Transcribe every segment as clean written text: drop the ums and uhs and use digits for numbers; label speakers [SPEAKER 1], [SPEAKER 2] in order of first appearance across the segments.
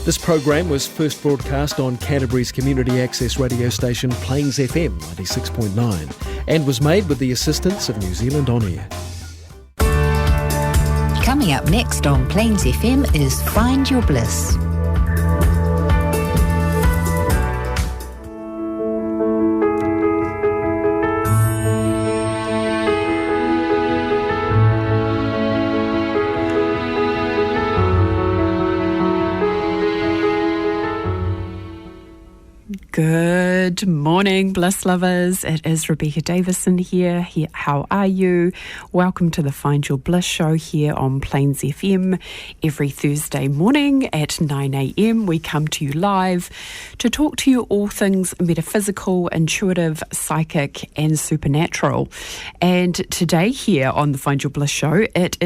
[SPEAKER 1] This program was first broadcast on Canterbury's community access radio station Plains FM 96.9 and was made with the assistance of New Zealand On Air.
[SPEAKER 2] Coming up next on Plains FM is Find Your Bliss.
[SPEAKER 3] Good morning, Bliss lovers. It is Rebecca Davison here. How are you? Welcome to the Find Your Bliss show here on Plains FM. Every Thursday morning at 9 a.m. we come to you live to talk to you all things metaphysical, intuitive, psychic and supernatural. And today here on the Find Your Bliss show, it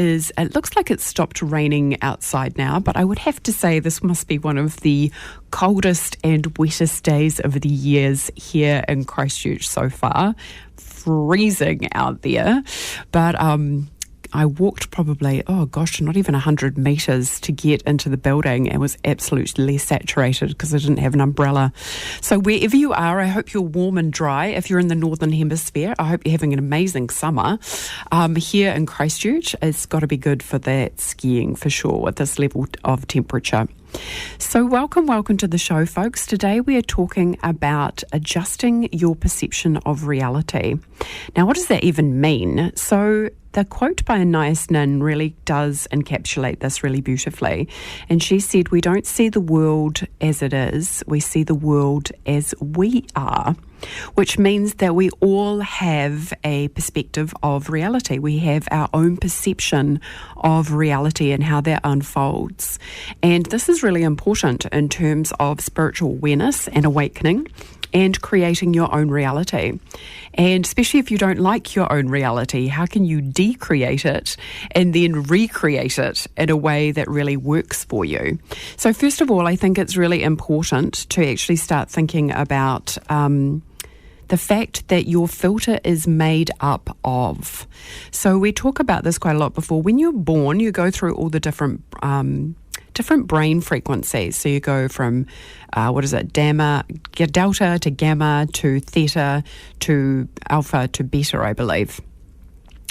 [SPEAKER 3] looks like it's stopped raining outside now, but I would have to say this must be one of the coldest and wettest days of the years here in Christchurch so far. Freezing out there. But I walked probably, not even 100 metres to get into the building and was absolutely saturated because I didn't have an umbrella. So wherever you are, I hope you're warm and dry. If you're in the Northern Hemisphere, I hope you're having an amazing summer. Here in Christchurch, it's got to be good for that skiing for sure at this level of temperature. So welcome to the show, folks. Today we are talking about adjusting your perception of reality. Now, what does that even mean? So the quote by Anais Nin really does encapsulate this really beautifully. And she said, "We don't see the world as it is, we see the world as we are." Which means that we all have a perspective of reality. We have our own perception of reality and how that unfolds. And this is really important in terms of spiritual awareness and awakening and creating your own reality. And especially if you don't like your own reality, how can you decreate it and then recreate it in a way that really works for you? So first of all, I think it's really important to actually start thinking about the fact that your filter is made up of. So we talk about this quite a lot before. When you're born, you go through all the different brain frequencies. So you go from, delta to gamma to theta to alpha to beta, I believe.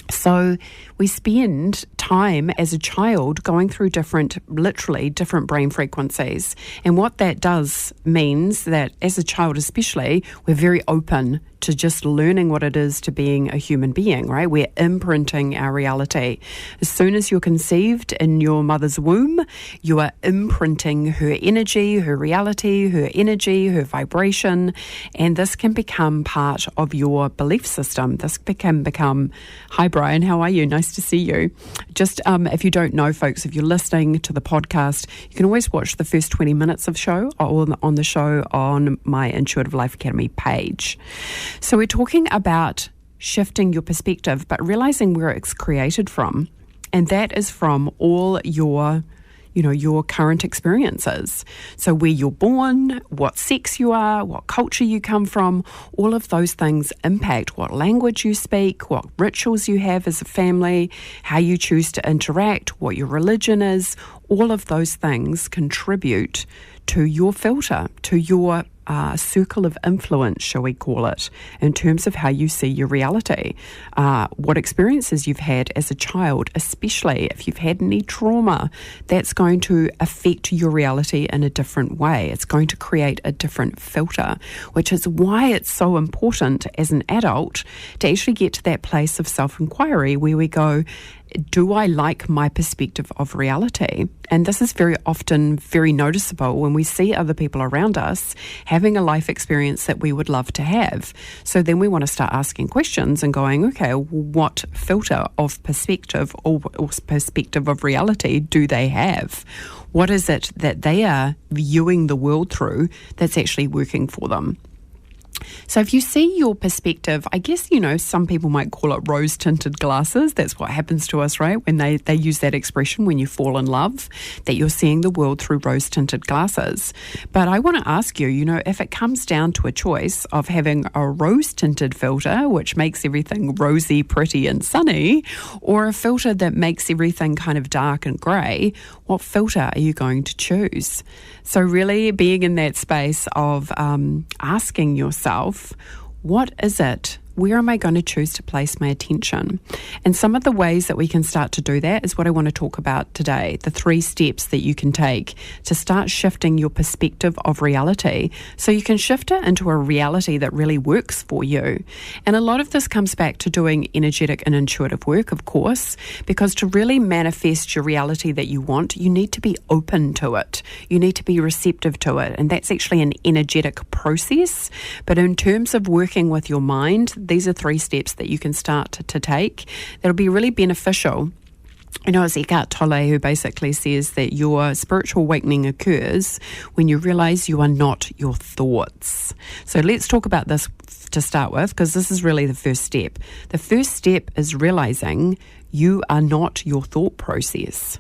[SPEAKER 3] So we spend time as a child going through different brain frequencies. And what that does means that as a child especially, we're very open to just learning what it is to being a human being, right? We're imprinting our reality. As soon as you're conceived in your mother's womb, you are imprinting her energy, her reality, her energy, her vibration, and this can become part of your belief system. This can become, hi Brian, how are you? Nice to see you. Just if you don't know, folks, if you're listening to the podcast, you can always watch the first 20 minutes of show on the show on my Intuitive Life Academy page. So we're talking about shifting your perspective, but realizing where it's created from. And that is from all your current experiences. So where you're born, what sex you are, what culture you come from, all of those things impact what language you speak, what rituals you have as a family, how you choose to interact, what your religion is. All of those things contribute to your filter, to your circle of influence, shall we call it, in terms of how you see your reality. What experiences you've had as a child, especially if you've had any trauma, that's going to affect your reality in a different way. It's going to create a different filter, which is why it's so important as an adult to actually get to that place of self-inquiry where we go, do I like my perspective of reality? And this is very often very noticeable when we see other people around us having a life experience that we would love to have. So then we want to start asking questions and going, okay, what filter of perspective or perspective of reality do they have? What is it that they are viewing the world through that's actually working for them? So if you see your perspective, I guess, some people might call it rose-tinted glasses. That's what happens to us, right? When they use that expression, when you fall in love, that you're seeing the world through rose-tinted glasses. But I want to ask you, if it comes down to a choice of having a rose-tinted filter, which makes everything rosy, pretty and sunny, or a filter that makes everything kind of dark and grey, what filter are you going to choose? So really being in that space of asking yourself, what is it? Where am I going to choose to place my attention? And some of the ways that we can start to do that is what I want to talk about today, the 3 steps that you can take to start shifting your perspective of reality so you can shift it into a reality that really works for you. And a lot of this comes back to doing energetic and intuitive work, of course, because to really manifest your reality that you want, you need to be open to it. You need to be receptive to it. And that's actually an energetic process. But in terms of working with your mind, these are 3 steps that you can start to take that'll be really beneficial. It's Eckhart Tolle who basically says that your spiritual awakening occurs when you realize you are not your thoughts. So let's talk about this to start with, because this is really the first step. The first step is realizing you are not your thought process.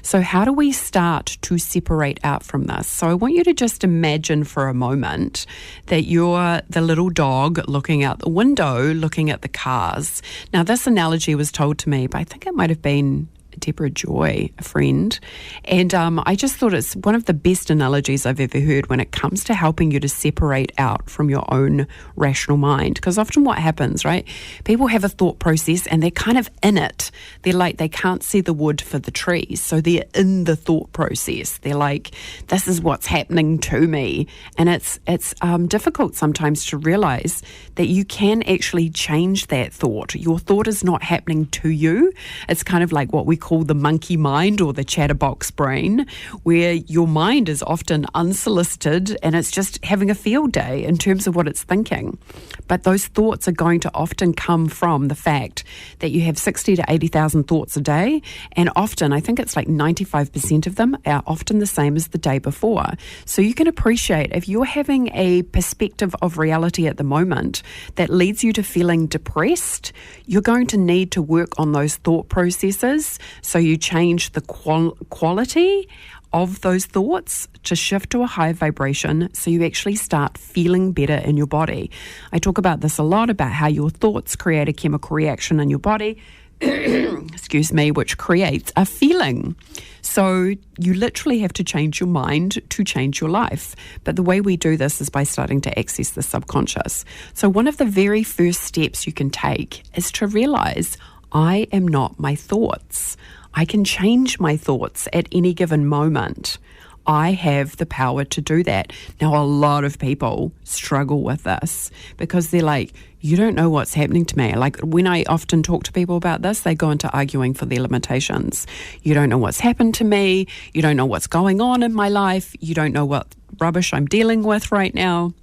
[SPEAKER 3] So how do we start to separate out from this? So I want you to just imagine for a moment that you're the little dog looking out the window, looking at the cars. Now, this analogy was told to me by, I think it might have been Deborah Joy, a friend. And I just thought it's one of the best analogies I've ever heard when it comes to helping you to separate out from your own rational mind. Because often what happens, right, people have a thought process and they're kind of in it. They're like, they can't see the wood for the trees. So they're in the thought process. They're like, this is what's happening to me. And it's difficult sometimes to realize that you can actually change that thought. Your thought is not happening to you. It's kind of like what we call the monkey mind or the chatterbox brain, where your mind is often unsolicited and it's just having a field day in terms of what it's thinking. But those thoughts are going to often come from the fact that you have 60 to 80,000 thoughts a day, and often, I think it's like 95% of them are often the same as the day before. So you can appreciate if you're having a perspective of reality at the moment that leads you to feeling depressed, you're going to need to work on those thought processes. So you change the quality of those thoughts to shift to a higher vibration so you actually start feeling better in your body. I talk about this a lot, about how your thoughts create a chemical reaction in your body, excuse me, which creates a feeling. So you literally have to change your mind to change your life. But the way we do this is by starting to access the subconscious. So one of the very first steps you can take is to realize, I am not my thoughts. I can change my thoughts at any given moment. I have the power to do that. Now, a lot of people struggle with this because they're like, you don't know what's happening to me. Like when I often talk to people about this, they go into arguing for their limitations. You don't know what's happened to me. You don't know what's going on in my life. You don't know what rubbish I'm dealing with right now.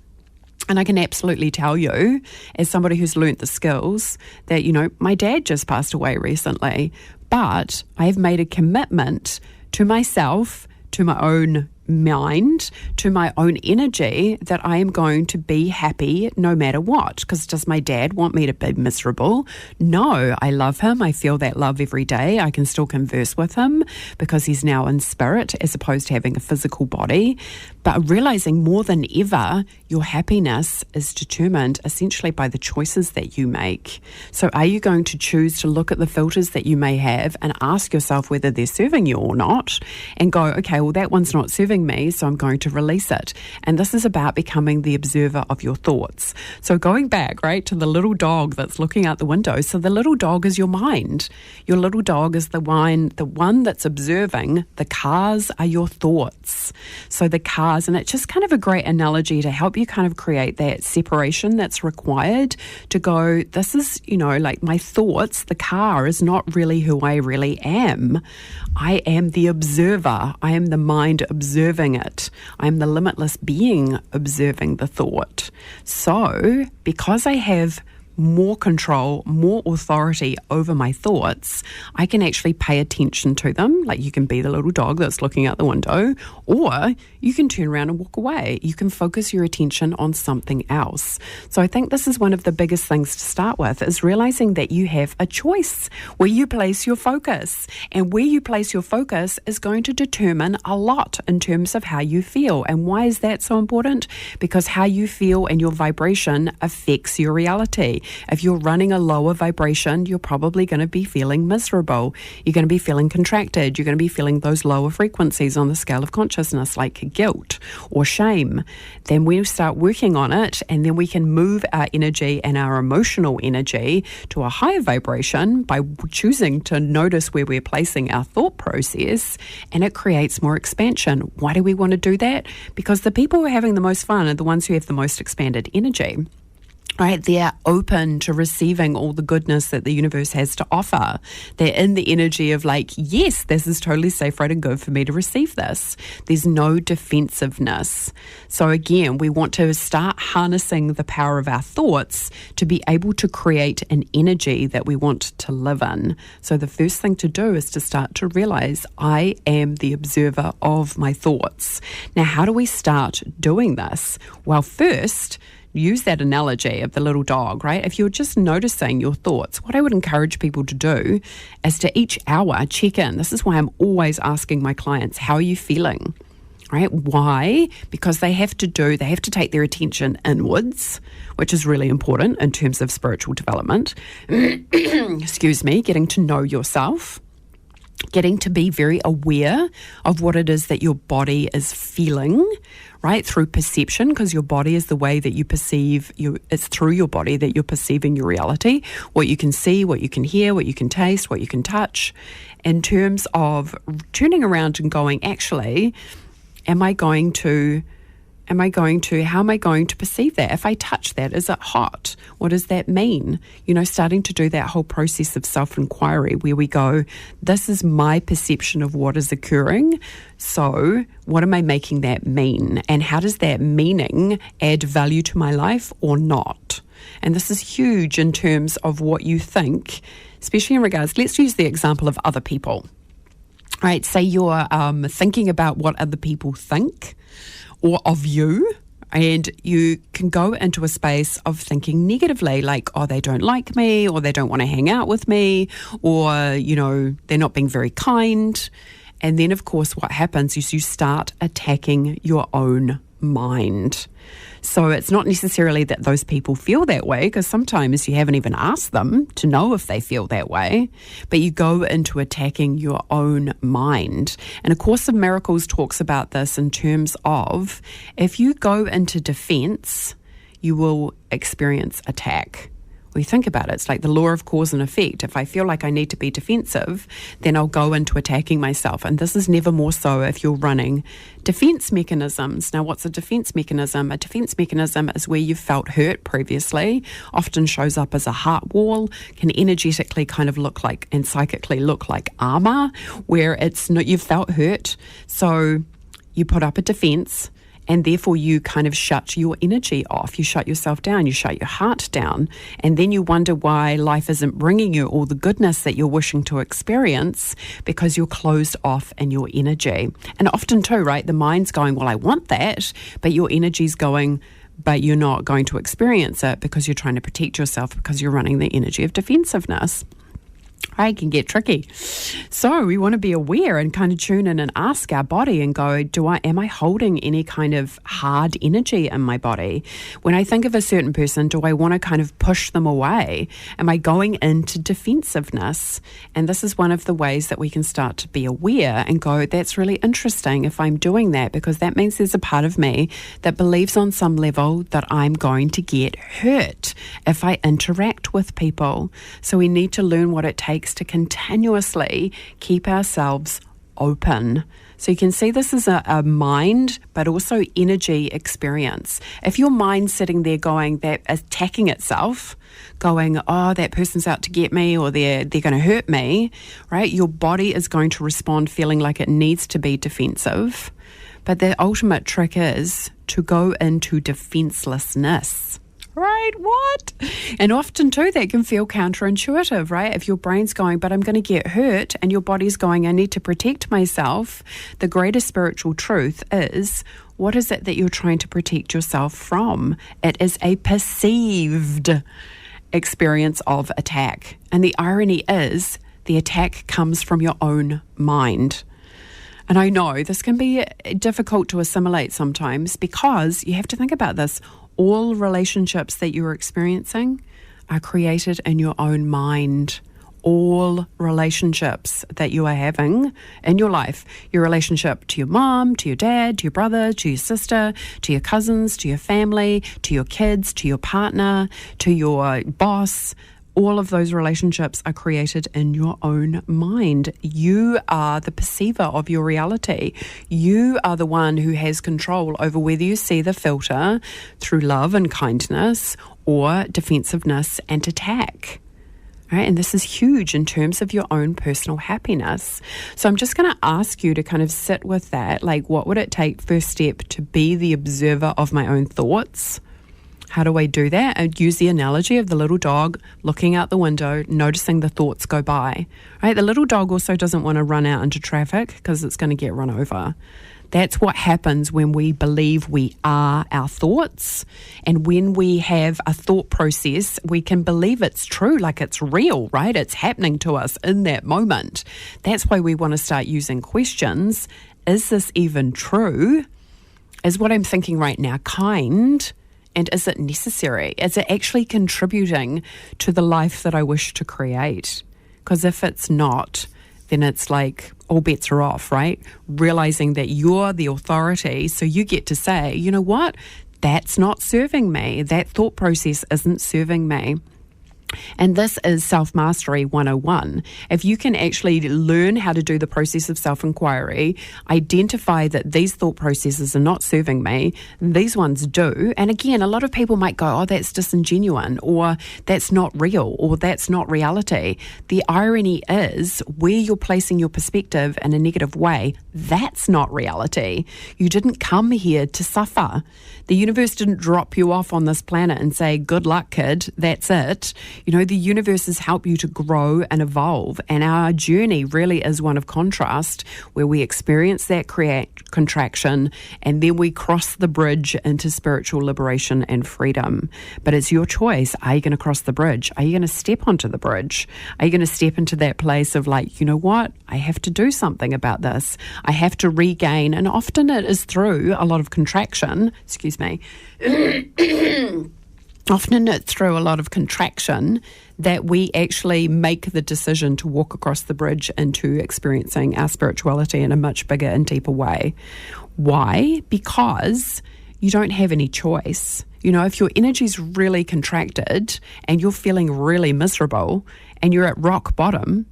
[SPEAKER 3] And I can absolutely tell you, as somebody who's learnt the skills, that, my dad just passed away recently, but I have made a commitment to myself, to my own mind, to my own energy, that I am going to be happy no matter what. Because does my dad want me to be miserable? No, I love him. I feel that love every day. I can still converse with him because he's now in spirit as opposed to having a physical body. But realizing more than ever, your happiness is determined essentially by the choices that you make. So are you going to choose to look at the filters that you may have and ask yourself whether they're serving you or not, and go, okay, well, that one's not serving me, so I'm going to release it. And this is about becoming the observer of your thoughts. So going back, right, to the little dog that's looking out the window. So the little dog is your mind. Your little dog is the one that's observing. The cars are your thoughts. So the cars, and it's just kind of a great analogy to help you kind of create that separation that's required to go, this is, like my thoughts, the car is not really who I really am. I am the observer. I am the mind observing it. I am the limitless being observing the thought. So because I have more control, more authority over my thoughts, I can actually pay attention to them. Like you can be the little dog that's looking out the window, or you can turn around and walk away. You can focus your attention on something else. So I think this is one of the biggest things to start with, is realizing that you have a choice where you place your focus. And where you place your focus is going to determine a lot in terms of how you feel. And why is that so important? Because how you feel and your vibration affects your reality. If you're running a lower vibration, you're probably going to be feeling miserable. You're going to be feeling contracted. You're going to be feeling those lower frequencies on the scale of consciousness, like guilt or shame. Then we start working on it, and then we can move our energy and our emotional energy to a higher vibration by choosing to notice where we're placing our thought process, and it creates more expansion. Why do we want to do that? Because the people who are having the most fun are the ones who have the most expanded energy. Right, they're open to receiving all the goodness that the universe has to offer. They're in the energy of like, yes, this is totally safe, right, and good for me to receive this. There's no defensiveness. So again, we want to start harnessing the power of our thoughts to be able to create an energy that we want to live in. So the first thing to do is to start to realize I am the observer of my thoughts. Now, how do we start doing this? Well, first, use that analogy of the little dog, right? If you're just noticing your thoughts, what I would encourage people to do is to each hour check in. This is why I'm always asking my clients, how are you feeling? Right? Why? Because they have to take their attention inwards, which is really important in terms of spiritual development. Excuse me, getting to know yourself. Getting to be very aware of what it is that your body is feeling, right, through perception, because your body is the way that you perceive, it's through your body that you're perceiving your reality, what you can see, what you can hear, what you can taste, what you can touch, in terms of turning around and going, actually, how am I going to perceive that? If I touch that, is it hot? What does that mean? Starting to do that whole process of self-inquiry where we go, this is my perception of what is occurring. So what am I making that mean? And how does that meaning add value to my life or not? And this is huge in terms of what you think, especially in regards, let's use the example of other people. Right, say you're thinking about what other people think or of you, and you can go into a space of thinking negatively, like, oh, they don't like me, or they don't want to hang out with me, or, they're not being very kind. And then, of course, what happens is you start attacking your own mind. So it's not necessarily that those people feel that way, because sometimes you haven't even asked them to know if they feel that way, but you go into attacking your own mind. And A Course of Miracles talks about this in terms of if you go into defense, you will experience attack. We think about it, it's like the law of cause and effect. If I feel like I need to be defensive, then I'll go into attacking myself. And this is never more so if you're running defense mechanisms. Now, what's a defense mechanism? A defense mechanism is where you've felt hurt previously, often shows up as a heart wall, can energetically kind of look like and psychically look like armor, where it's not, you've felt hurt. So you put up a defense, and therefore you kind of shut your energy off. You shut yourself down. You shut your heart down. And then you wonder why life isn't bringing you all the goodness that you're wishing to experience, because you're closed off in your energy. And often too, right, the mind's going, well, I want that, but your energy's going, but you're not going to experience it because you're trying to protect yourself, because you're running the energy of defensiveness. It can get tricky. So we want to be aware and kind of tune in and ask our body and go, am I holding any kind of hard energy in my body? When I think of a certain person, do I want to kind of push them away? Am I going into defensiveness? And this is one of the ways that we can start to be aware and go, that's really interesting if I'm doing that, because that means there's a part of me that believes on some level that I'm going to get hurt if I interact with people. So we need to learn what it takes to continuously keep ourselves open. So you can see this is a mind, but also energy experience. If your mind's sitting there going, that attacking itself, going, oh, that person's out to get me, or they're going to hurt me, right? Your body is going to respond feeling like it needs to be defensive. But the ultimate trick is to go into defenselessness. right? What? And often too, that can feel counterintuitive, right? If your brain's going, but I'm going to get hurt, and your body's going, I need to protect myself. The greatest spiritual truth is, what is it that you're trying to protect yourself from? It is a perceived experience of attack. And the irony is, the attack comes from your own mind. And I know this can be difficult to assimilate sometimes, because you have to think about this. All relationships that you're experiencing are created in your own mind. All relationships that you are having in your life, your relationship to your mom, to your dad, to your brother, to your sister, to your cousins, to your family, to your kids, to your partner, to your boss, all of those relationships are created in your own mind. You are the perceiver of your reality. You are the one who has control over whether you see the filter through love and kindness or defensiveness and attack. Right? And this is huge in terms of your own personal happiness. So I'm just going to ask you to kind of sit with that. Like, what would it take, first step, to be the observer of my own thoughts? How do I do that? I'd use the analogy of the little dog looking out the window, noticing the thoughts go by. Right? The little dog also doesn't want to run out into traffic because it's going to get run over. That's what happens when we believe we are our thoughts. And when we have a thought process, we can believe it's true, like it's real, right? It's happening to us in that moment. That's why we want to start using questions. Is this even true? Is what I'm thinking right now kind? And is it necessary? Is it actually contributing to the life that I wish to create? Because if it's not, then it's like all bets are off, right? Realizing that you're the authority, so you get to say, you know what? That's not serving me. That thought process isn't serving me. And this is Self-Mastery 101. If you can actually learn how to do the process of self-inquiry, identify that these thought processes are not serving me, these ones do. And again, a lot of people might go, oh, that's disingenuine, or that's not real, or that's not reality. The irony is, where you're placing your perspective in a negative way, that's not reality. You didn't come here to suffer. The universe didn't drop you off on this planet and say, good luck, kid, that's it. You know, the universe has helped you to grow and evolve, and our journey really is one of contrast, where we experience that contraction and then we cross the bridge into spiritual liberation and freedom. But it's your choice. Are you going to cross the bridge? Are you going to step onto the bridge? Are you going to step into that place of like, you know what? I have to do something about this. I have to regain, and often it is through a lot of contraction. Excuse me. Often it's through a lot of contraction that we actually make the decision to walk across the bridge into experiencing our spirituality in a much bigger and deeper way. Why? Because you don't have any choice. You know, if your energy's really contracted and you're feeling really miserable and you're at rock bottom,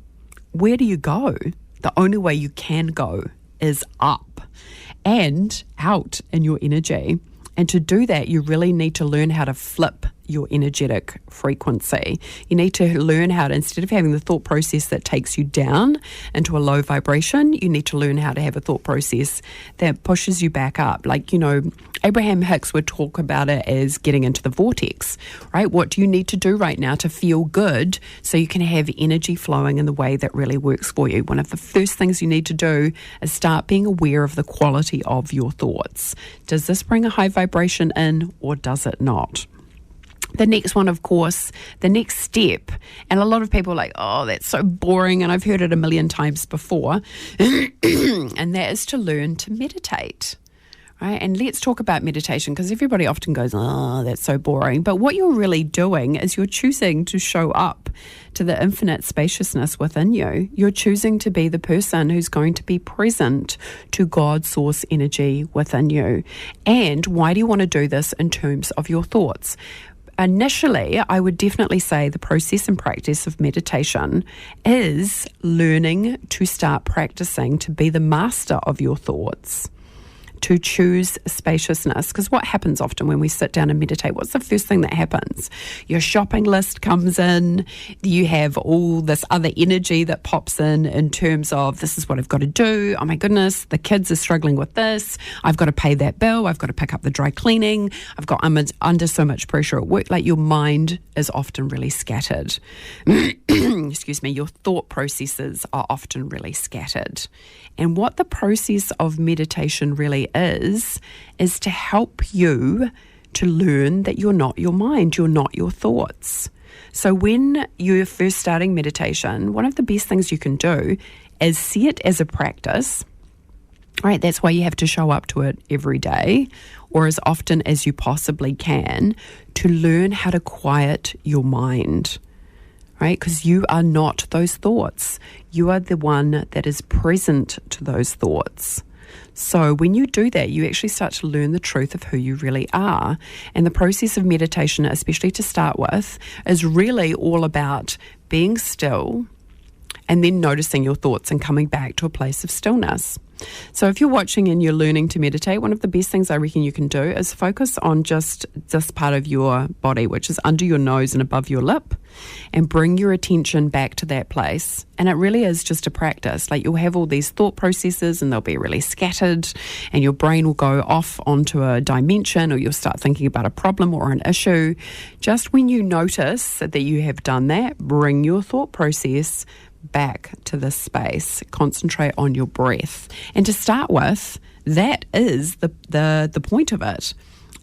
[SPEAKER 3] where do you go? The only way you can go is up and out in your energy. And to do that, you really need to learn how to flip your energetic frequency. You need to learn how to, instead of having the thought process that takes you down into a low vibration, you need to learn how to have a thought process that pushes you back up. Like, you know, Abraham Hicks would talk about it as getting into the vortex, right? What do you need to do right now to feel good so you can have energy flowing in the way that really works for you? One of the first things you need to do is start being aware of the quality of your thoughts. Does this bring a high vibration in, or does it not? The next one, of course, the next step, and a lot of people are like, oh, that's so boring, and I've heard it a million times before, and that is to learn to meditate. Right? And let's talk about meditation, because everybody often goes, oh, that's so boring. But what you're really doing is you're choosing to show up to the infinite spaciousness within you. You're choosing to be the person who's going to be present to God's source energy within you. And why do you want to do this in terms of your thoughts? Initially, I would definitely say the process and practice of meditation is learning to start practicing to be the master of your thoughts. to choose spaciousness. Because what happens often when we sit down and meditate, what's the first thing that happens? Your shopping list comes in, you have all this other energy that pops in terms of this is what I've got to do, oh my goodness, the kids are struggling with this, I've got to pay that bill, I've got to pick up the dry cleaning, I'm under so much pressure at work. Like your mind is often really scattered. Excuse me, your thought processes are often really scattered. And what the process of meditation really is to help you to learn that you're not your mind, you're not your thoughts. So when you're first starting meditation, one of the best things you can do is see it as a practice. Right, that's why you have to show up to it every day or as often as you possibly can to learn how to quiet your mind. Right, because you are not those thoughts. You are the one that is present to those thoughts. So when you do that, you actually start to learn the truth of who you really are. And the process of meditation, especially to start with, is really all about being still and then noticing your thoughts and coming back to a place of stillness. So if you're watching and you're learning to meditate, one of the best things I reckon you can do is focus on just this part of your body, which is under your nose and above your lip, and bring your attention back to that place. And it really is just a practice. Like you'll have all these thought processes and they'll be really scattered and your brain will go off onto a dimension, or you'll start thinking about a problem or an issue. Just when you notice that you have done that, bring your thought process back to this space. Concentrate on your breath. And to start with, that is the point of it,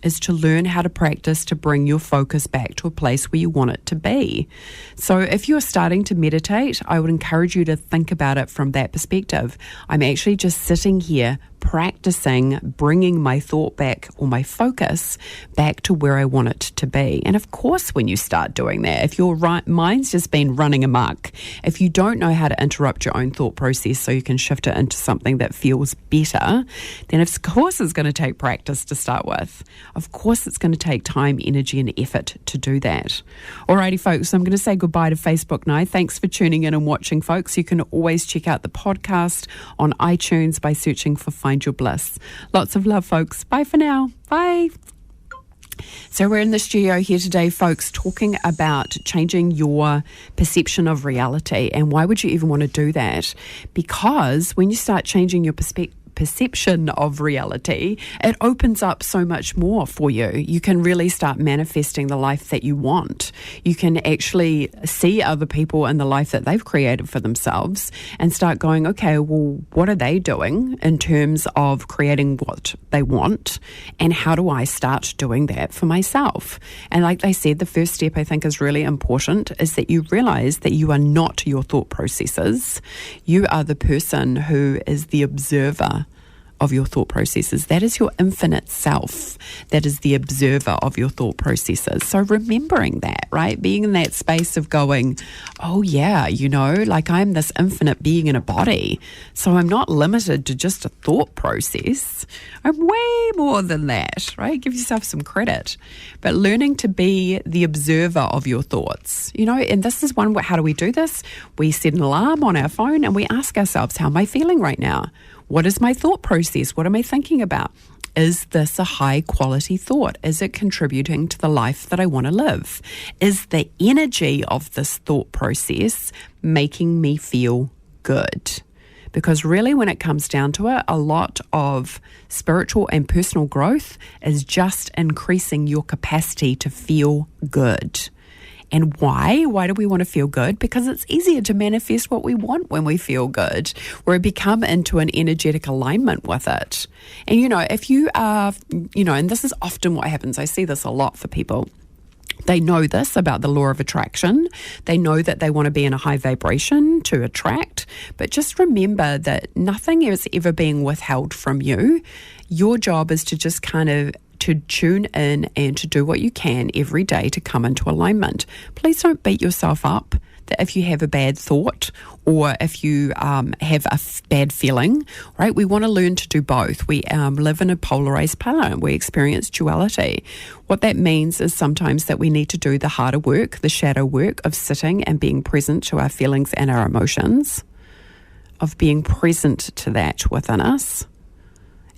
[SPEAKER 3] is to learn how to practice to bring your focus back to a place where you want it to be. So if you're starting to meditate, I would encourage you to think about it from that perspective. I'm actually just sitting here practicing bringing my thought back, or my focus back to where I want it to be. And of course, when you start doing that, if your mind's just been running amok, if you don't know how to interrupt your own thought process so you can shift it into something that feels better, then of course it's going to take practice to start with. Of course it's going to take time, energy and effort to do that. Alrighty folks, so I'm going to say goodbye to Facebook now. Thanks for tuning in and watching, folks. You can always check out the podcast on iTunes by searching for Find Your Bliss. Lots of love, folks. Bye for now. Bye. So we're in the studio here today, folks, talking about changing your perception of reality. And why would you even want to do that? Because when you start changing your perception of reality, it opens up so much more for you. You can really start manifesting the life that you want. You can actually see other people in the life that they've created for themselves and start going, okay, well, what are they doing in terms of creating what they want? And how do I start doing that for myself? And like they said, the first step I think is really important, is that you realize that you are not your thought processes. You are the person who is the observer of your thought processes. That is your infinite self. That is the observer of your thought processes. So remembering that, right? Being in that space of going, oh yeah, like I'm this infinite being in a body. So I'm not limited to just a thought process. I'm way more than that, right? Give yourself some credit. But learning to be the observer of your thoughts, and this is one, how do we do this? We set an alarm on our phone and we ask ourselves, how am I feeling right now? What is my thought process? What am I thinking about? Is this a high quality thought? Is it contributing to the life that I want to live? Is the energy of this thought process making me feel good? Because really, when it comes down to it, a lot of spiritual and personal growth is just increasing your capacity to feel good. And why? Why do we want to feel good? Because it's easier to manifest what we want when we feel good, where we become into an energetic alignment with it. And, if you are, and this is often what happens, I see this a lot for people. They know this about the law of attraction. They know that they want to be in a high vibration to attract. But just remember that nothing is ever being withheld from you. Your job is to just to tune in and to do what you can every day to come into alignment. Please don't beat yourself up that if you have a bad thought or if you have a bad feeling, right? We want to learn to do both. We live in a polarized planet. We experience duality. What that means is sometimes that we need to do the harder work, the shadow work of sitting and being present to our feelings and our emotions, of being present to that within us,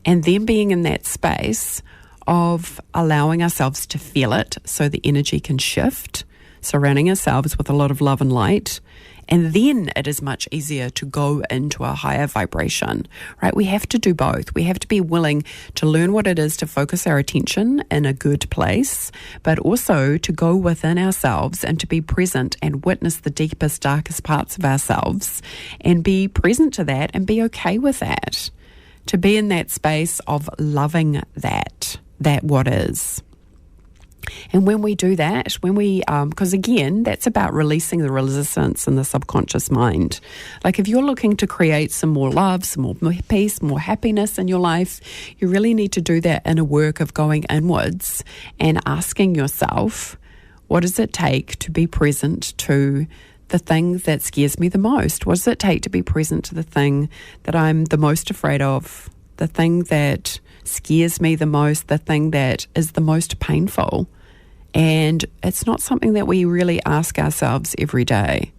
[SPEAKER 3] and then being in that space of allowing ourselves to feel it so the energy can shift, surrounding ourselves with a lot of love and light. And then it is much easier to go into a higher vibration, right? We have to do both. We have to be willing to learn what it is to focus our attention in a good place, but also to go within ourselves and to be present and witness the deepest, darkest parts of ourselves and be present to that and be okay with that. To be in that space of loving that what is. And when we do that, because again, that's about releasing the resistance in the subconscious mind. Like if you're looking to create some more love, some more peace, more happiness in your life, you really need to do that in a work of going inwards and asking yourself, what does it take to be present to the thing that scares me the most? What does it take to be present to the thing that I'm the most afraid of? The thing that scares me the most, the thing that is the most painful. And it's not something that we really ask ourselves every day,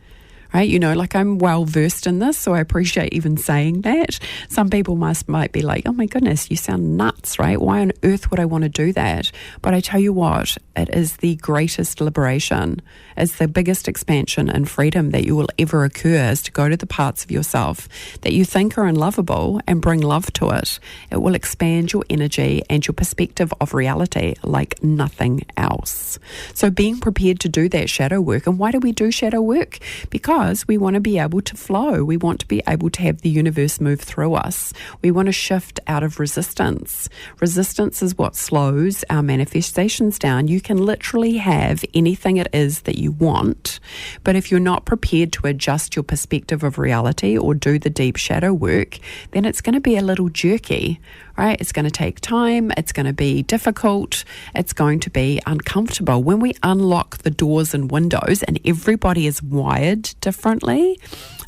[SPEAKER 3] right? You know, like I'm well versed in this, so I appreciate even saying that. Some people might be like, oh my goodness, you sound nuts, right? Why on earth would I want to do that? But I tell you what, it is the greatest liberation. It's the biggest expansion and freedom that you will ever occur, is to go to the parts of yourself that you think are unlovable and bring love to it. It will expand your energy and your perspective of reality like nothing else. So being prepared to do that shadow work. And why do we do shadow work? Because we want to be able to flow. We want to be able to have the universe move through us. We want to shift out of resistance. Resistance is what slows our manifestations down. You can literally have anything it is that you want, but if you're not prepared to adjust your perspective of reality or do the deep shadow work, then it's going to be a little jerky, right? It's going to take time. It's going to be difficult. It's going to be uncomfortable. When we unlock the doors and windows, and everybody is wired differently,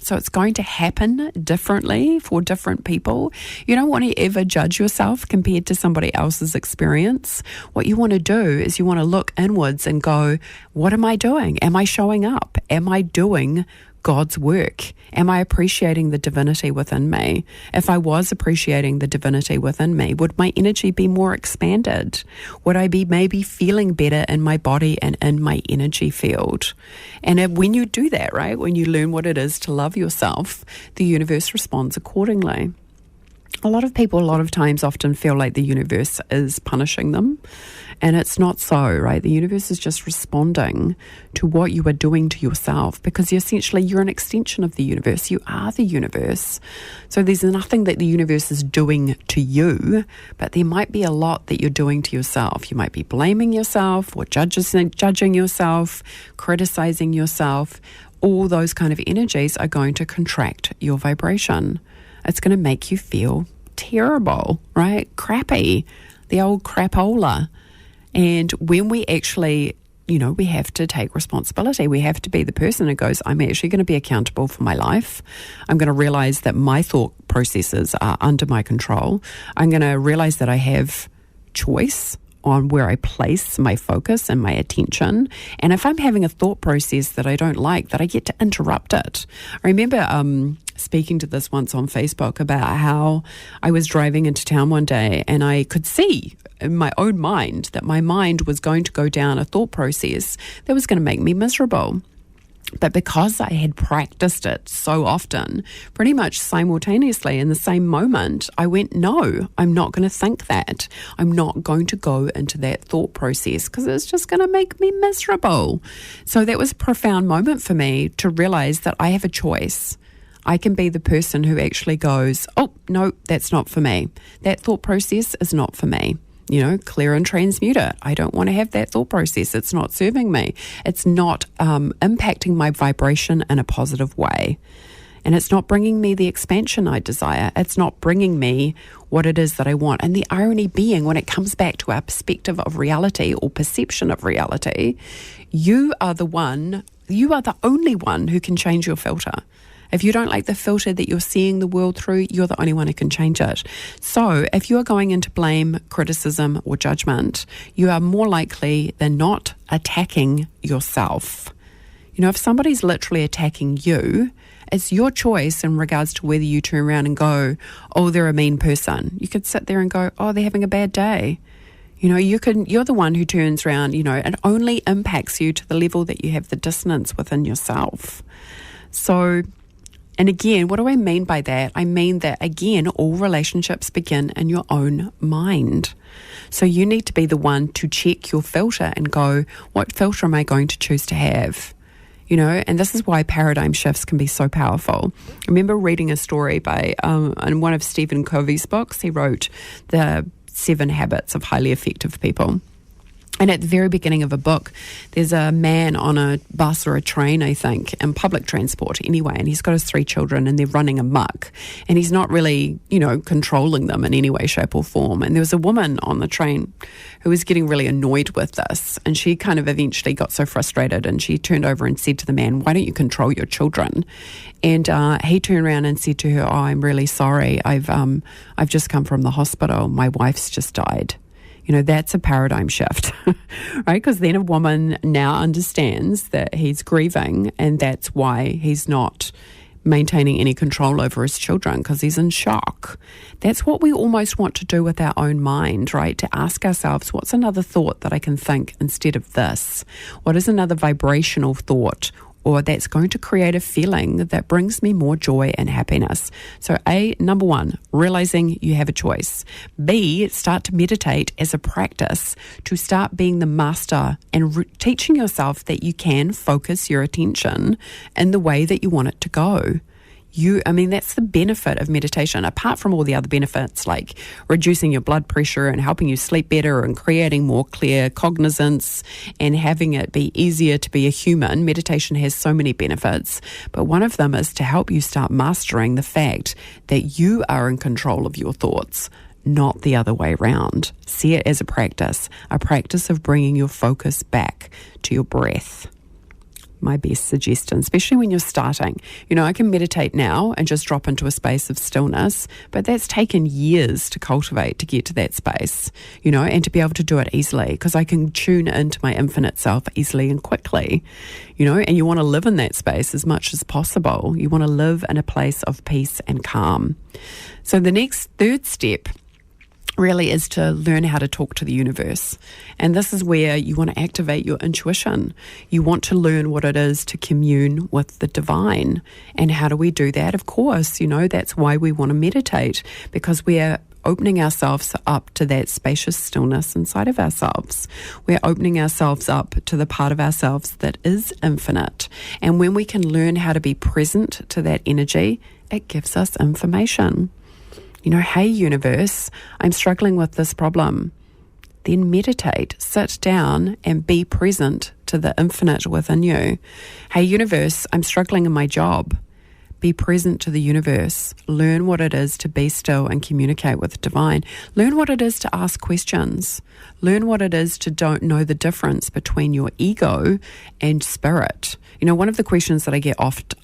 [SPEAKER 3] so it's going to happen differently for different people. You don't want to ever judge yourself compared to somebody else's experience. What you want to do is you want to look inwards and go, what am I doing? Am I showing up? Am I doing God's work? Am I appreciating the divinity within me? If I was appreciating the divinity within me, would my energy be more expanded? Would I be maybe feeling better in my body and in my energy field? And when you do that, right, when you learn what it is to love yourself, the universe responds accordingly. A lot of people, a lot of times, often feel like the universe is punishing them, and it's not so, right? The universe is just responding to what you are doing to yourself, because you're an extension of the universe. You are the universe. So there's nothing that the universe is doing to you, but there might be a lot that you're doing to yourself. You might be blaming yourself or judging yourself, criticizing yourself. All those kind of energies are going to contract your vibration. It's going to make you feel terrible, right? Crappy, the old crapola. And when we actually, we have to take responsibility. We have to be the person who goes, I'm actually going to be accountable for my life. I'm going to realize that my thought processes are under my control. I'm going to realize that I have choice on where I place my focus and my attention. And if I'm having a thought process that I don't like, that I get to interrupt it. I remember speaking to this once on Facebook about how I was driving into town one day and I could see in my own mind that my mind was going to go down a thought process that was going to make me miserable. But because I had practiced it so often, pretty much simultaneously in the same moment, I went, no, I'm not going to think that. I'm not going to go into that thought process because it's just going to make me miserable. So that was a profound moment for me to realize that I have a choice. I can be the person who actually goes, oh, no, that's not for me. That thought process is not for me. Clear and transmute it. I don't want to have that thought process. It's not serving me. It's not impacting my vibration in a positive way. And it's not bringing me the expansion I desire. It's not bringing me what it is that I want. And the irony being, when it comes back to our perspective of reality or perception of reality, you are the only one who can change your filter. If you don't like the filter that you're seeing the world through, you're the only one who can change it. So if you're going into blame, criticism, or judgment, you are more likely than not attacking yourself. If somebody's literally attacking you, It's your choice in regards to whether you turn around and go, oh, they're a mean person. You could sit there and go, oh, they're having a bad day. You're the one who turns around, it only impacts you to the level that you have the dissonance within yourself. So, and again, what do I mean by that? I mean that, again, all relationships begin in your own mind. So you need to be the one to check your filter and go, what filter am I going to choose to have? And this is why paradigm shifts can be so powerful. I remember reading a story by, in one of Stephen Covey's books, he wrote the 7 Habits of Highly Effective People. And at the very beginning of a book, there's a man on a bus or a train, I think, in public transport anyway, and he's got his 3 children and they're running amok. And he's not really, controlling them in any way, shape or form. And there was a woman on the train who was getting really annoyed with this. And she kind of eventually got so frustrated and she turned over and said to the man, why don't you control your children? And he turned around and said to her, oh, I'm really sorry. I've just come from the hospital. My wife's just died. That's a paradigm shift, right? Because then a woman now understands that he's grieving and that's why he's not maintaining any control over his children, because he's in shock. That's what we almost want to do with our own mind, right? To ask ourselves, what's another thought that I can think instead of this? What is another vibrational thought or that's going to create a feeling that brings me more joy and happiness? So number 1, realizing you have a choice. B, start to meditate as a practice to start being the master and teaching yourself that you can focus your attention in the way that you want it to go. That's the benefit of meditation, apart from all the other benefits like reducing your blood pressure and helping you sleep better and creating more clear cognizance and having it be easier to be a human. Meditation has so many benefits, but one of them is to help you start mastering the fact that you are in control of your thoughts, not the other way around. See it as a practice of bringing your focus back to your breath. My best suggestion, especially when you're starting. I can meditate now and just drop into a space of stillness, but that's taken years to cultivate to get to that space, and to be able to do it easily because I can tune into my infinite self easily and quickly, and you want to live in that space as much as possible. You want to live in a place of peace and calm. So the next 3rd step really is to learn how to talk to the universe. And this is where you want to activate your intuition. You want to learn what it is to commune with the divine. And how do we do that? Of course, that's why we want to meditate, because we are opening ourselves up to that spacious stillness inside of ourselves. We're opening ourselves up to the part of ourselves that is infinite. And when we can learn how to be present to that energy, it gives us information. Hey, universe, I'm struggling with this problem. Then meditate, sit down and be present to the infinite within you. Hey, universe, I'm struggling in my job. Be present to the universe. Learn what it is to be still and communicate with the divine. Learn what it is to ask questions. Learn what it is to don't know the difference between your ego and spirit. One of the questions that I get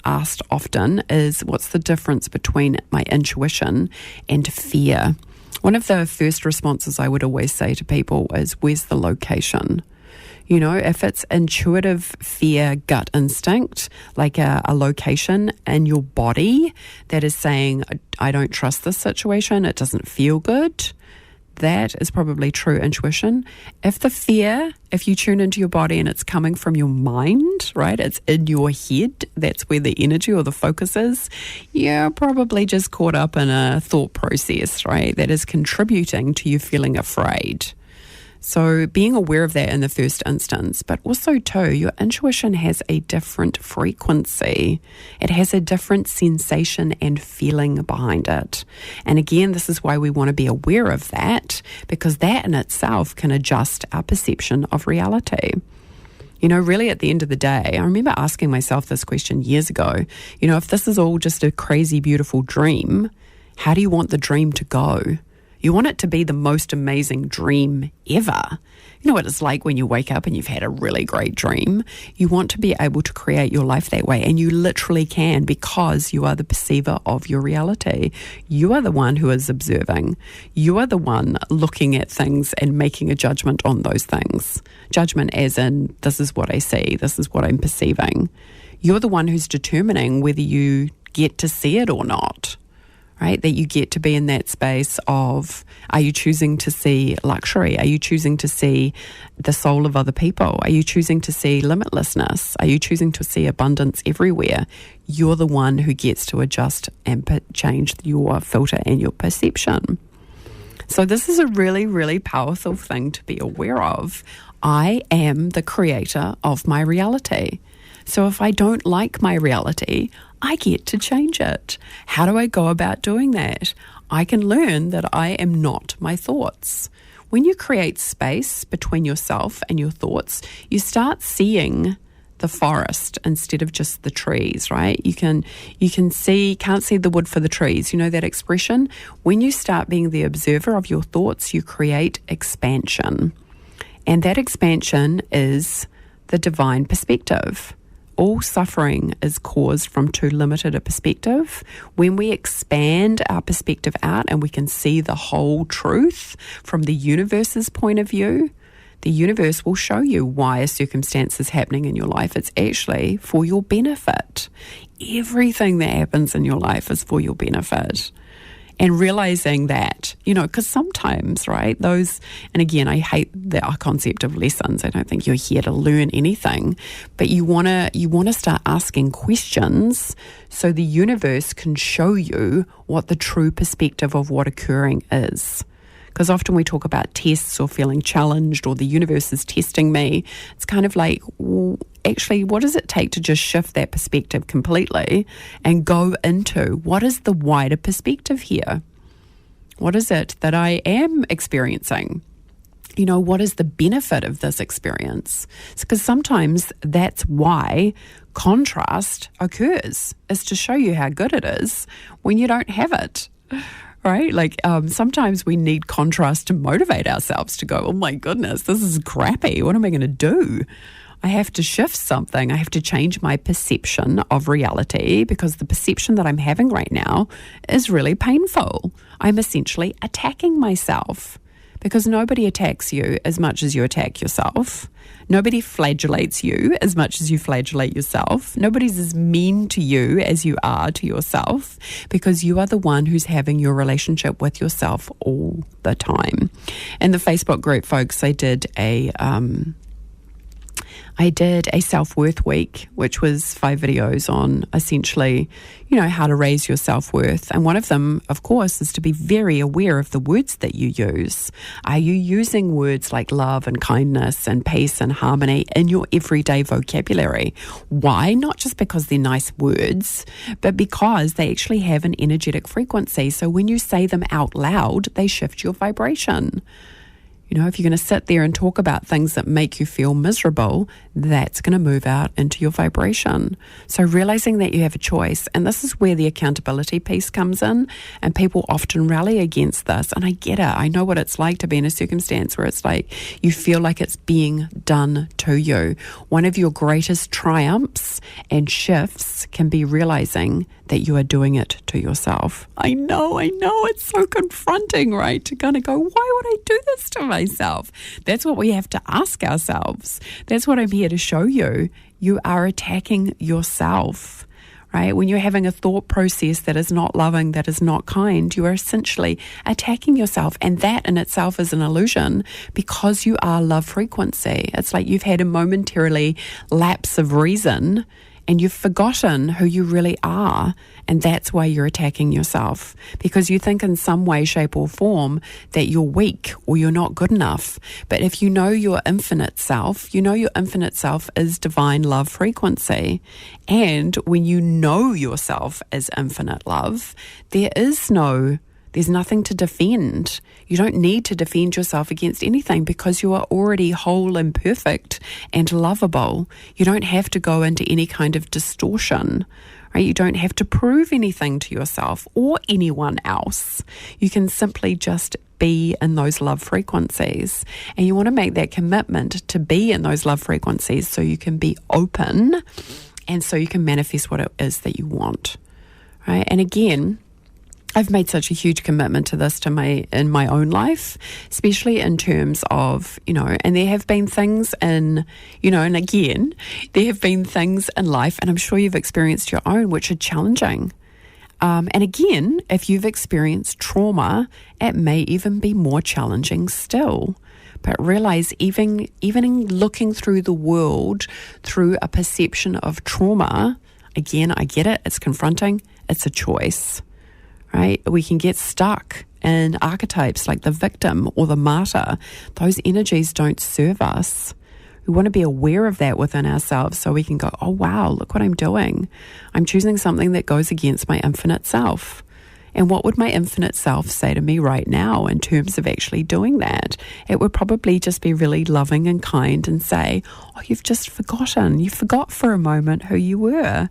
[SPEAKER 3] asked often is, what's the difference between my intuition and fear? One of the first responses I would always say to people is, where's the location? If it's intuitive fear, gut instinct, like a location in your body that is saying, I don't trust this situation, it doesn't feel good, that is probably true intuition. If the fear, if you tune into your body and it's coming from your mind, right, it's in your head, that's where the energy or the focus is, you're probably just caught up in a thought process, right, that is contributing to you feeling afraid. So being aware of that in the first instance, but also too, your intuition has a different frequency. It has a different sensation and feeling behind it. And again, this is why we want to be aware of that, because that in itself can adjust our perception of reality. Really at the end of the day, I remember asking myself this question years ago, if this is all just a crazy, beautiful dream, how do you want the dream to go? You want it to be the most amazing dream ever. You know what it's like when you wake up and you've had a really great dream. You want to be able to create your life that way, and you literally can, because you are the perceiver of your reality. You are the one who is observing. You are the one looking at things and making a judgment on those things. Judgment as in, this is what I see, this is what I'm perceiving. You're the one who's determining whether you get to see it or not, right? That you get to be in that space of, are you choosing to see luxury? Are you choosing to see the soul of other people? Are you choosing to see limitlessness? Are you choosing to see abundance everywhere? You're the one who gets to adjust and change your filter and your perception. So this is a really, really powerful thing to be aware of. I am the creator of my reality. So if I don't like my reality, I get to change it. How do I go about doing that? I can learn that I am not my thoughts. When you create space between yourself and your thoughts, you start seeing the forest instead of just the trees, right? You can't see the wood for the trees. You know that expression? When you start being the observer of your thoughts, you create expansion. And that expansion is the divine perspective. All suffering is caused from too limited a perspective. When we expand our perspective out and we can see the whole truth from the universe's point of view, the universe will show you why a circumstance is happening in your life. It's actually for your benefit. Everything that happens in your life is for your benefit. And realizing that, because sometimes, right, and again, I hate the concept of lessons. I don't think you're here to learn anything, but you want to start asking questions so the universe can show you what the true perspective of what occurring is. Because often we talk about tests or feeling challenged or the universe is testing me. It's kind of like, well, actually, what does it take to just shift that perspective completely and go into what is the wider perspective here? What is it that I am experiencing? What is the benefit of this experience? Because sometimes that's why contrast occurs, is to show you how good it is when you don't have it. Right? Sometimes we need contrast to motivate ourselves to go, oh my goodness, this is crappy. What am I going to do? I have to shift something. I have to change my perception of reality because the perception that I'm having right now is really painful. I'm essentially attacking myself because nobody attacks you as much as you attack yourself. Nobody flagellates you as much as you flagellate yourself. Nobody's as mean to you as you are to yourself because you are the one who's having your relationship with yourself all the time. In the Facebook group, folks, I did a self-worth week, which was 5 videos on essentially, how to raise your self-worth. And one of them, of course, is to be very aware of the words that you use. Are you using words like love and kindness and peace and harmony in your everyday vocabulary? Why? Not just because they're nice words, but because they actually have an energetic frequency. So when you say them out loud, they shift your vibration. If you're going to sit there and talk about things that make you feel miserable, that's going to move out into your vibration. So realizing that you have a choice, and this is where the accountability piece comes in, and people often rally against this. And I get it. I know what it's like to be in a circumstance where it's like you feel like it's being done to you. One of your greatest triumphs and shifts can be realizing that you are doing it to yourself. I know, it's so confronting, right? To kind of go, why would I do this to myself? That's what we have to ask ourselves. That's what I'm here to show you. You are attacking yourself, right? When you're having a thought process that is not loving, that is not kind, you are essentially attacking yourself. And that in itself is an illusion because you are love frequency. It's like you've had a momentarily lapse of reason and you've forgotten who you really are, and that's why you're attacking yourself, because you think in some way, shape or form that you're weak or you're not good enough. But if you know your infinite self, you know your infinite self is divine love frequency. And when you know yourself as infinite love, there's nothing to defend. You don't need to defend yourself against anything because you are already whole and perfect and lovable. You don't have to go into any kind of distortion, right? You don't have to prove anything to yourself or anyone else. You can simply just be in those love frequencies. And you want to make that commitment to be in those love frequencies so you can be open and so you can manifest what it is that you want, right? And again, I've made such a huge commitment to this in my own life, especially in terms of, and there have been things and again, there have been things in life, and I'm sure you've experienced your own, which are challenging. And again, if you've experienced trauma, it may even be more challenging still. But realize even in looking through the world through a perception of trauma, again, I get it, it's confronting, it's a choice. Right? We can get stuck in archetypes like the victim or the martyr. Those energies don't serve us. We want to be aware of that within ourselves so we can go, oh wow, look what I'm doing. I'm choosing something that goes against my infinite self. And what would my infinite self say to me right now in terms of actually doing that? It would probably just be really loving and kind and say, oh, you've just forgotten. You forgot for a moment who you were.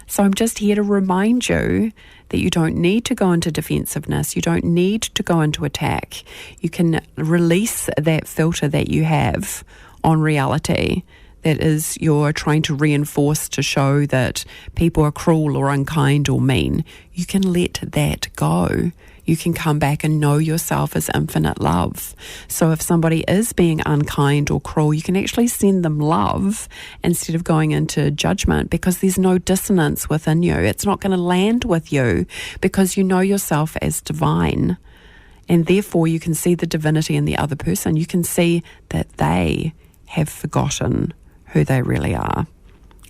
[SPEAKER 3] So I'm just here to remind you that you don't need to go into defensiveness. You don't need to go into attack. You can release that filter that you have on reality that is you're trying to reinforce to show that people are cruel or unkind or mean. You can let that go. You can come back and know yourself as infinite love. So if somebody is being unkind or cruel, you can actually send them love instead of going into judgment, because there's no dissonance within you. It's not going to land with you because you know yourself as divine. And therefore you can see the divinity in the other person. You can see that they have forgotten who they really are.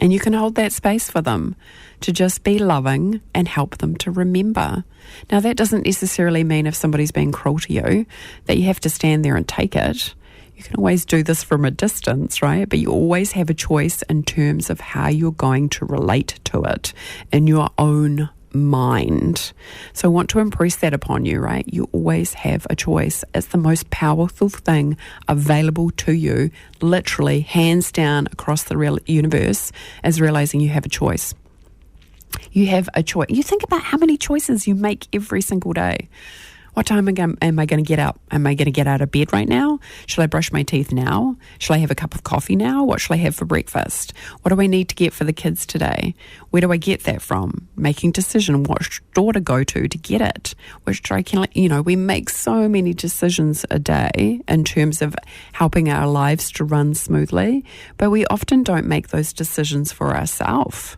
[SPEAKER 3] And you can hold that space for them to just be loving and help them to remember. Now, that doesn't necessarily mean if somebody's being cruel to you that you have to stand there and take it. You can always do this from a distance, right? But you always have a choice in terms of how you're going to relate to it in your own mind. So I want to impress that upon you, right? You always have a choice. It's the most powerful thing available to you, literally hands down across the real universe, is realizing you have a choice. You have a choice. You think about how many choices you make every single day. What time am I going to get up? Am I going to get out of bed right now? Shall I brush my teeth now? Shall I have a cup of coffee now? What shall I have for breakfast? What do I need to get for the kids today? Where do I get that from? Making decision, what store to go to get it. Which I can, we make so many decisions a day in terms of helping our lives to run smoothly, but we often don't make those decisions for ourselves.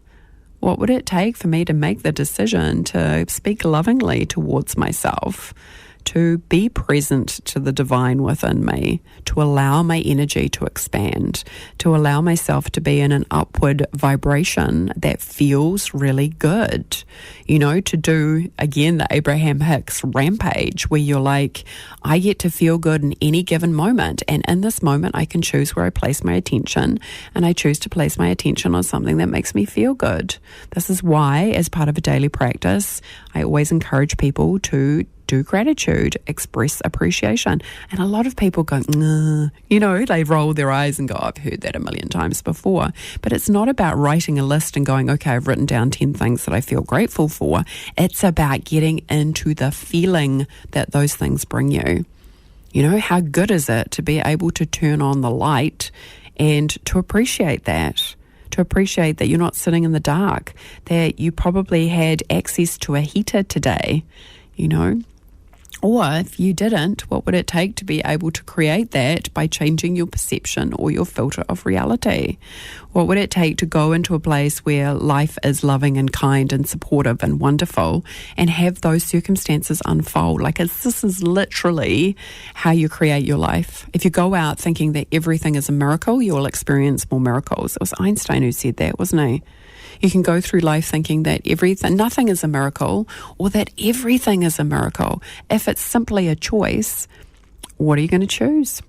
[SPEAKER 3] What would it take for me to make the decision to speak lovingly towards myself, to be present to the divine within me, to allow my energy to expand, to allow myself to be in an upward vibration that feels really good, to do, again, the Abraham Hicks rampage where you're like, I get to feel good in any given moment. And in this moment, I can choose where I place my attention, and I choose to place my attention on something that makes me feel good. This is why, as part of a daily practice, I always encourage people to do gratitude, express appreciation. And a lot of people go, they roll their eyes and go, I've heard that a million times before. But it's not about writing a list and going, okay, I've written down 10 things that I feel grateful for. It's about getting into the feeling that those things bring you. How good is it to be able to turn on the light and to appreciate that? To appreciate that you're not sitting in the dark, that you probably had access to a heater today, Or if you didn't, what would it take to be able to create that by changing your perception or your filter of reality? What would it take to go into a place where life is loving and kind and supportive and wonderful and have those circumstances unfold? This is literally how you create your life. If you go out thinking that everything is a miracle, you will experience more miracles. It was Einstein who said that, wasn't he? You can go through life thinking that nothing is a miracle or that everything is a miracle. If it's simply a choice, what are you going to choose?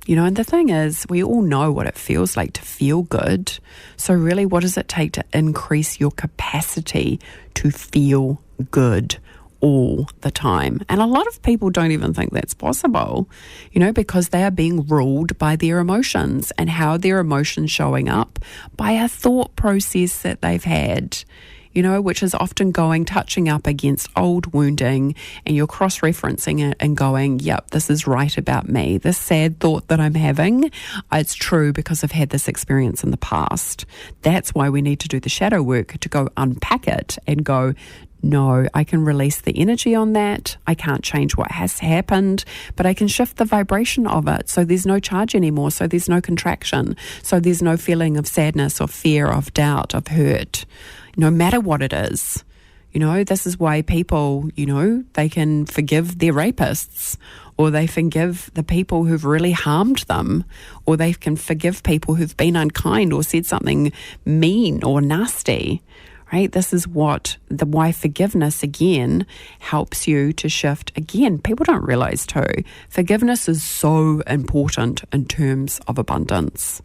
[SPEAKER 3] And the thing is, we all know what it feels like to feel good. So really, what does it take to increase your capacity to feel good all the time? And a lot of people don't even think that's possible, because they are being ruled by their emotions and how their emotions showing up by a thought process that they've had, which is often touching up against old wounding, and you're cross-referencing it and going, yep, this is right about me. This sad thought that I'm having, it's true because I've had this experience in the past. That's why we need to do the shadow work, to go unpack it and go, No, I can release the energy on that. I can't change what has happened, but I can shift the vibration of it. So there's no charge anymore. So there's no contraction. So there's no feeling of sadness or fear, of doubt, of hurt, no matter what it is. This is why people, they can forgive their rapists, or they forgive the people who've really harmed them, or they can forgive people who've been unkind or said something mean or nasty, right? This is why forgiveness, again, helps you to shift. Again, people don't realize too, forgiveness is so important in terms of abundance.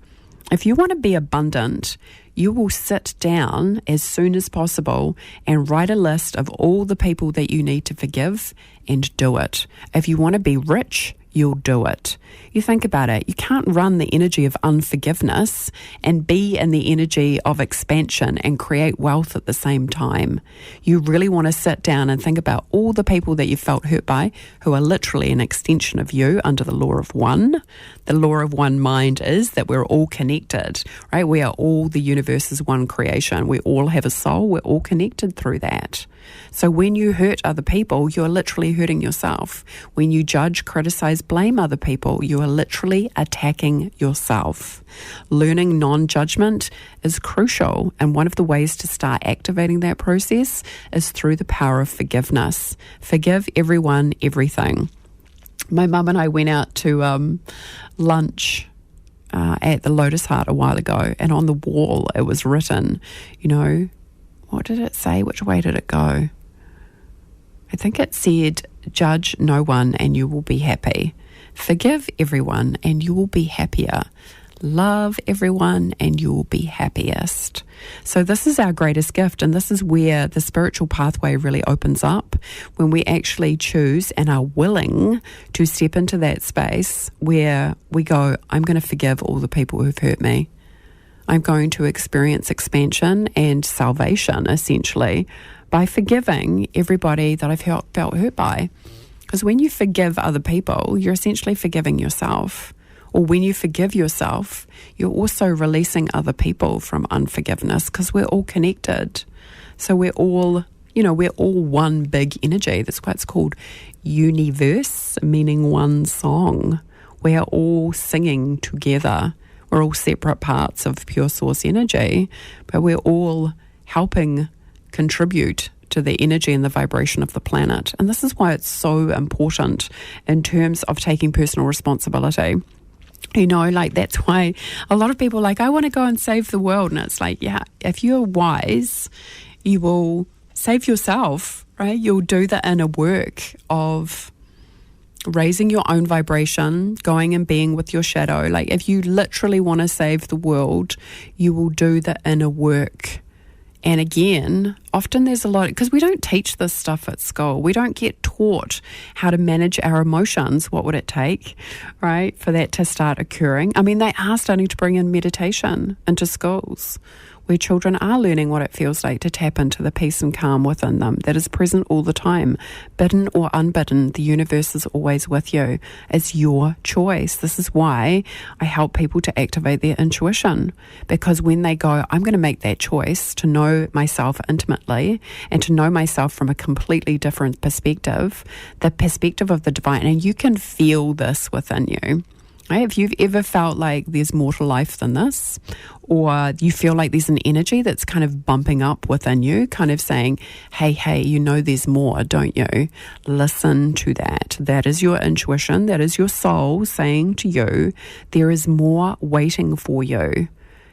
[SPEAKER 3] If you want to be abundant, you will sit down as soon as possible and write a list of all the people that you need to forgive and do it. If you want to be rich, you'll do it. You think about it, you can't run the energy of unforgiveness and be in the energy of expansion and create wealth at the same time. You really want to sit down and think about all the people that you felt hurt by, who are literally an extension of you under the law of one. The law of one mind is that we're all connected, right? We are all the universe's one creation. We all have a soul. We're all connected through that. So when you hurt other people, you're literally hurting yourself. When you judge, criticize, blame other people, you are literally attacking yourself. Learning non-judgment is crucial, and one of the ways to start activating that process is through the power of forgiveness. Forgive everyone, everything. My mum and I went out to lunch at the Lotus Heart a while ago, and on the wall it was written, what did it say? Which way did it go? I think it said, judge no one and you will be happy. Forgive everyone and you will be happier. Love everyone and you will be happiest. So this is our greatest gift, and this is where the spiritual pathway really opens up, when we actually choose and are willing to step into that space where we go, I'm going to forgive all the people who've hurt me. I'm going to experience expansion and salvation, essentially, by forgiving everybody that I've felt hurt by. Because when you forgive other people, you're essentially forgiving yourself. Or when you forgive yourself, you're also releasing other people from unforgiveness, because we're all connected. So we're all one big energy. That's why it's called universe, meaning one song. We are all singing together. We're all separate parts of pure source energy, but we're all helping contribute to the energy and the vibration of the planet. And this is why it's so important in terms of taking personal responsibility. That's why a lot of people are like, I want to go and save the world. And it's like, yeah, if you're wise, you will save yourself, right? You'll do the inner work of raising your own vibration, going and being with your shadow. Like, if you literally want to save the world, you will do the inner work. And again, often there's a lot, because we don't teach this stuff at school. We don't get taught how to manage our emotions. What would it take, right, for that to start occurring? I mean, they are starting to bring in meditation into schools, where children are learning what it feels like to tap into the peace and calm within them that is present all the time. Bidden or unbidden, the universe is always with you. It's your choice. This is why I help people to activate their intuition, because when they go, I'm going to make that choice to know myself intimately and to know myself from a completely different perspective, the perspective of the divine, and you can feel this within you. Right? If you've ever felt like there's more to life than this, or you feel like there's an energy that's kind of bumping up within you, kind of saying, hey, there's more, don't you? Listen to that. That is your intuition. That is your soul saying to you, there is more waiting for you.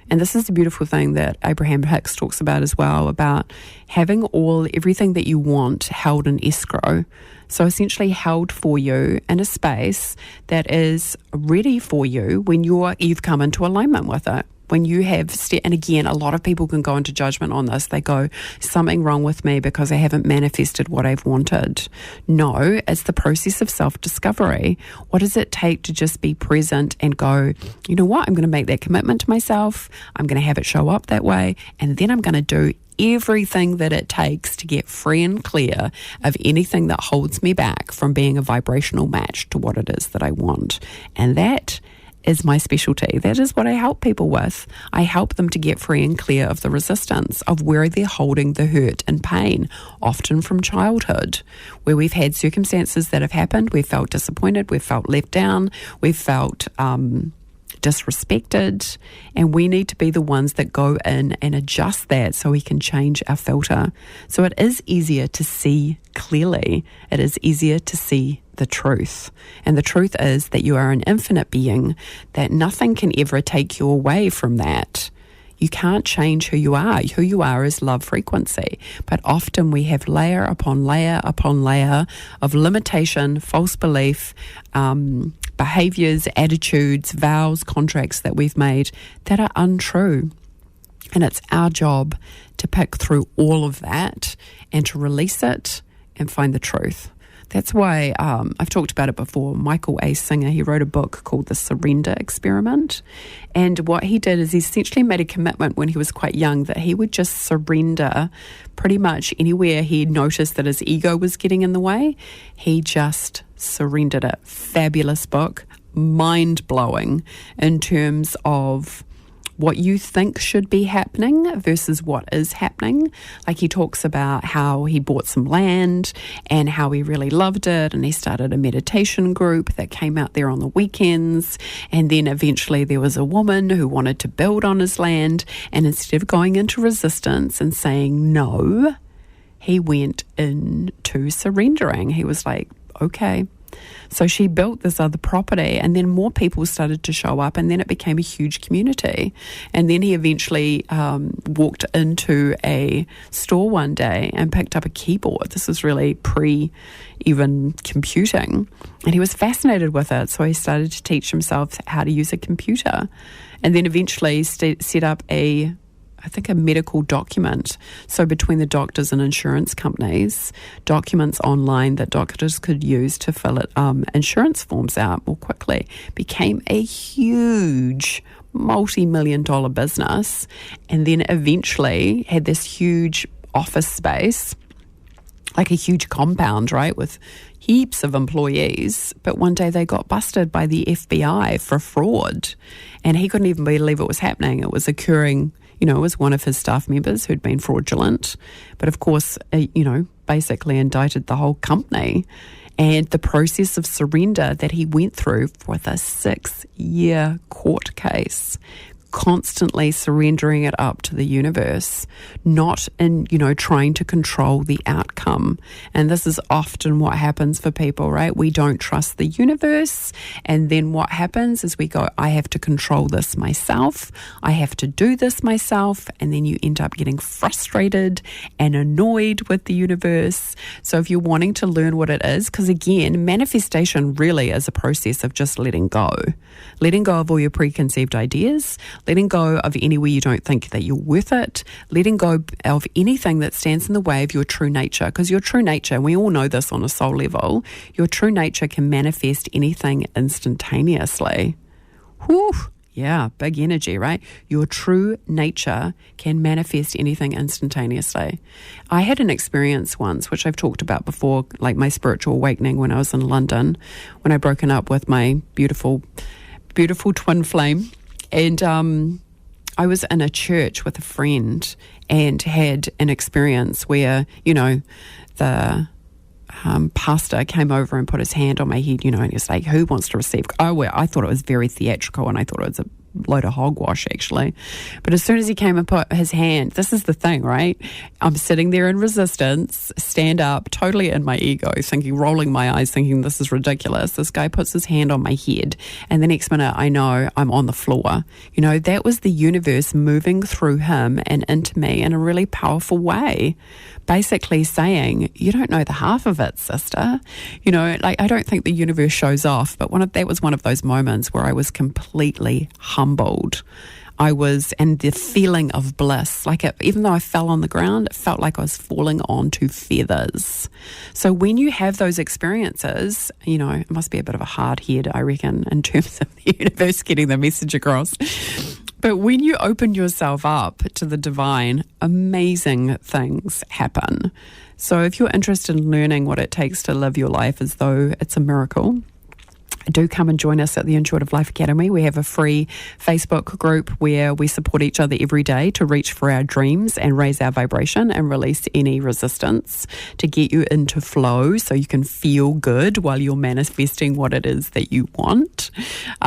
[SPEAKER 3] And this is the beautiful thing that Abraham Hicks talks about as well, about having everything that you want held in escrow. So essentially held for you in a space that is ready for you when you've come into alignment with it. When you have, and again, a lot of people can go into judgment on this. They go, something wrong with me because I haven't manifested what I've wanted. No, it's the process of self-discovery. What does it take to just be present and go, you know what, I'm going to make that commitment to myself. I'm going to have it show up that way. And then I'm going to do everything that it takes to get free and clear of anything that holds me back from being a vibrational match to what it is that I want. And that is my specialty. That is what I help people with. I help them to get free and clear of the resistance of where they're holding the hurt and pain, often from childhood, where we've had circumstances that have happened, we've felt disappointed, we've felt left down, we've felt disrespected, and we need to be the ones that go in and adjust that so we can change our filter. So it is easier to see clearly. It is easier to see the truth. And the truth is that you are an infinite being, that nothing can ever take you away from that. You can't change who you are. Who you are is love frequency. But often we have layer upon layer upon layer of limitation, false belief, behaviours, attitudes, vows, contracts that we've made that are untrue. And it's our job to pick through all of that and to release it and find the truth. That's why I've talked about it before. Michael A. Singer, he wrote a book called The Surrender Experiment. And what he did is he essentially made a commitment when he was quite young that he would just surrender pretty much anywhere he noticed that his ego was getting in the way. He just surrendered it. Fabulous book, mind-blowing in terms of what you think should be happening versus what is happening. Like, he talks about how he bought some land and how he really loved it, and he started a meditation group that came out there on the weekends, and then eventually there was a woman who wanted to build on his land, and instead of going into resistance and saying no, he went into surrendering. He was like, okay. So she built this other property, and then more people started to show up, and then it became a huge community. And then he eventually walked into a store one day and picked up a keyboard. This was really pre-even computing. And he was fascinated with it, so he started to teach himself how to use a computer. And then eventually set up a medical document. So between the doctors and insurance companies, documents online that doctors could use to fill insurance forms out more quickly, became a huge multi-million-dollar business, and then eventually had this huge office space, like a huge compound, right, with heaps of employees. But one day they got busted by the FBI for fraud, and he couldn't even believe it was happening. It was occurring. It was one of his staff members who'd been fraudulent, but of course, basically indicted the whole company. And the process of surrender that he went through with a 6-year court case, constantly surrendering it up to the universe, not in, trying to control the outcome. And this is often what happens for people, right? We don't trust the universe. And then what happens is we go, I have to control this myself. I have to do this myself. And then you end up getting frustrated and annoyed with the universe. So if you're wanting to learn what it is, because again, manifestation really is a process of just letting go of all your preconceived ideas, letting go of anywhere you don't think that you're worth it, letting go of anything that stands in the way of your true nature. Because your true nature, and we all know this on a soul level, your true nature can manifest anything instantaneously. Whew. Yeah, big energy, right? Your true nature can manifest anything instantaneously. I had an experience once, which I've talked about before, like my spiritual awakening when I was in London, when I broken up with my beautiful twin flame. And I was in a church with a friend and had an experience where, the pastor came over and put his hand on my head, and he was like, who wants to receive? Oh, well, I thought it was very theatrical, and I thought it was a load of hogwash, actually. But as soon as he came and put his hand, this is the thing, right? I'm sitting there in resistance, stand up, totally in my ego, rolling my eyes, thinking this is ridiculous. This guy puts his hand on my head, and the next minute I know I'm on the floor. That was the universe moving through him and into me in a really powerful way, basically saying, you don't know the half of it, sister. I don't think the universe shows off, but that was one of those moments where I was completely humbled. And the feeling of bliss, even though I fell on the ground, it felt like I was falling onto feathers. So when you have those experiences, it must be a bit of a hard head, I reckon, in terms of the universe getting the message across. But when you open yourself up to the divine, amazing things happen. So if you're interested in learning what it takes to live your life as though it's a miracle, do come and join us at the Intuitive Life Academy. We have a free Facebook group where we support each other every day to reach for our dreams and raise our vibration and release any resistance to get you into flow so you can feel good while you're manifesting what it is that you want.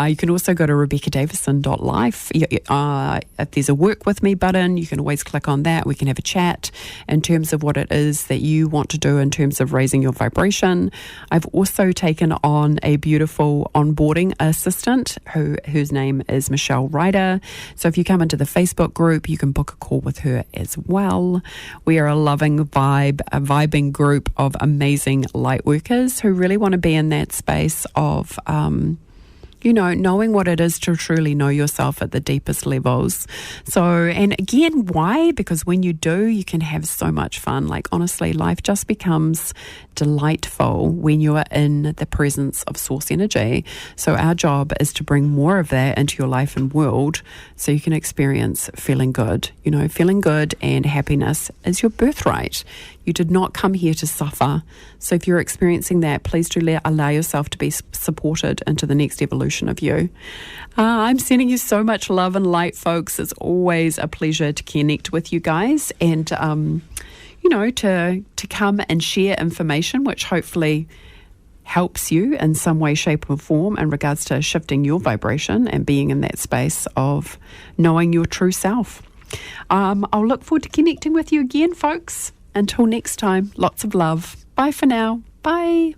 [SPEAKER 3] You can also go to RebeccaDavison.life. If there's a work with me button, you can always click on that. We can have a chat in terms of what it is that you want to do in terms of raising your vibration. I've also taken on a beautiful onboarding assistant whose name is Michelle Ryder. So if you come into the Facebook group, you can book a call with her as well. We are a vibing group of amazing light workers who really want to be in that space of knowing what it is to truly know yourself at the deepest levels. So, and again, why? Because when you do, you can have so much fun. Like, honestly, life just becomes delightful when you are in the presence of source energy. So our job is to bring more of that into your life and world so you can experience feeling good. Feeling good and happiness is your birthright. You did not come here to suffer. So if you're experiencing that, please do allow yourself to be supported into the next evolution of you. I'm sending you so much love and light, folks. It's always a pleasure to connect with you guys and, to come and share information which hopefully helps you in some way, shape or form in regards to shifting your vibration and being in that space of knowing your true self. I'll look forward to connecting with you again, folks. Until next time, lots of love. Bye for now. Bye.